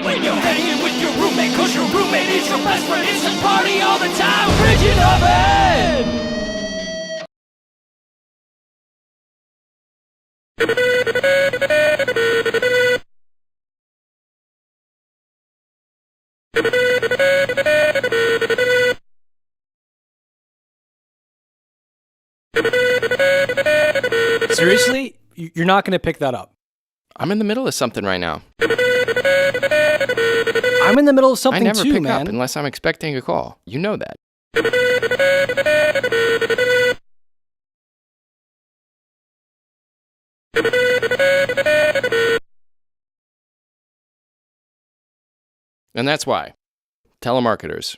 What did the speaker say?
When you're hanging with your roommate, cause your roommate is your best friend, it's a party all the time. Bridget Oven! Seriously? You're not going to pick that up? I'm in the middle of something right now. I'm in the middle of something I never too, pick man. up unless I'm expecting a call. You know that. And that's why. Telemarketers.